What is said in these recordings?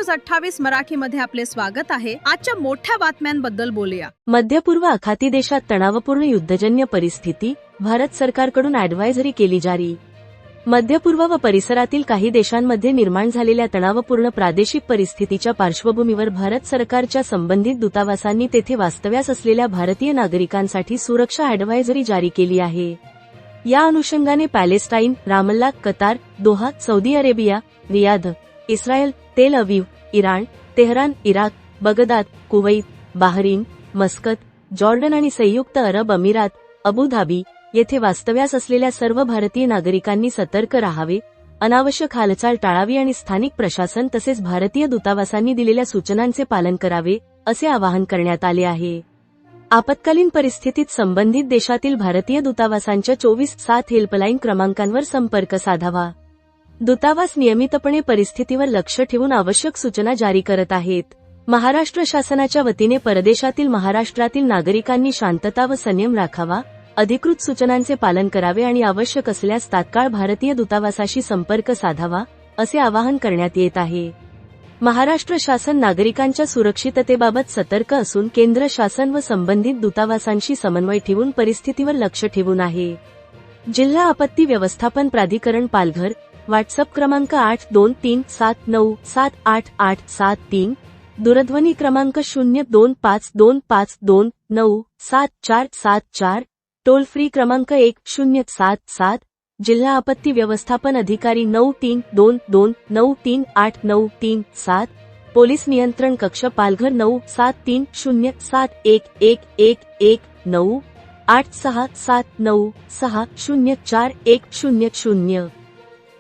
News 28 मराठीमध्ये आपले स्वागत आहे। आजच्या मोठ्या बातम्यांबद्दल बोलूया। मध्यपूर्व आखाती देशात तणावपूर्ण युद्धजन्य परिस्थिती, भारत सरकारकडून ॲडव्हायझरी केली जारी। मध्यपूर्व व परिसरातील काही देशांमध्ये निर्माण झालेल्या तणावपूर्ण प्रादेशिक परिस्थितीच्या पार्श्वभूमीवर भारत सरकारच्या संबंधित दूतावासांनी तेथे वास्तव्यास असलेल्या भारतीय नागरिकांसाठी सुरक्षा ॲडव्हायझरी जारी केली आहे। या अनुषंगाने Palestine, Ramallah, Qatar, Doha, Saudi Arabia, Riyadh, Israel, Tel Aviv, Iran, Tehran, Iraq, Baghdad, Kuwait, Bahrain, Muscat, Jordan आणि संयुक्त अरब अमिरात, अबुधाबी येथे वास्तव्यास असलेल्या सर्व भारतीय नागरिकांनी सतर्क राहावे, अनावश्यक हालचाल टाळावी आणि स्थानिक प्रशासन तसेच भारतीय दूतावासांनी दिलेल्या सूचनांचे पालन करावे, असे आवाहन करण्यात आले आहे। आपत्कालीन परिस्थितीत संबंधित देशातील भारतीय दूतावासांच्या 24/7 हेल्पलाईन क्रमांकांवर संपर्क साधावा। दूतावास नियमितपणे परिस्थितीवर लक्ष ठेवून आवश्यक सूचना जारी करत आहेत। महाराष्ट्र शासनाच्या वतीने परदेशातील महाराष्ट्रातील नागरिकांनी शांतता व संयम राखावा, अधिकृत सूचनांचे पालन करावे आणि आवश्यक असल्यास तात्काळ भारतीय दूतावासाशी संपर्क साधावा, असे आवाहन करण्यात येत आहे। महाराष्ट्र शासन नागरिकांच्या सुरक्षिततेबाबत सतर्क असून केंद्र शासन व संबंधित दूतावासांशी समन्वय ठेवून परिस्थितीवर लक्ष ठेवून आहे। जिल्हा आपत्ती व्यवस्थापन प्राधिकरण पालघर, व्हॉट्सअप क्रमांक 8237978873, दूरध्वनी क्रमांक 025252974474, टोल फ्री क्रमांक 1077, जिल्हा आपत्ती व्यवस्थापन अधिकारी 9322938937, पोलीस नियंत्रण कक्ष पालघर 9730711119, 8679604100।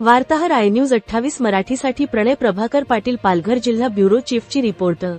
वार्ताहर आय न्यूज 28 मराठीसाठी प्रणय प्रभाकर पाटील, पालघर जिल्हा ब्युरो चीफची रिपोर्टर।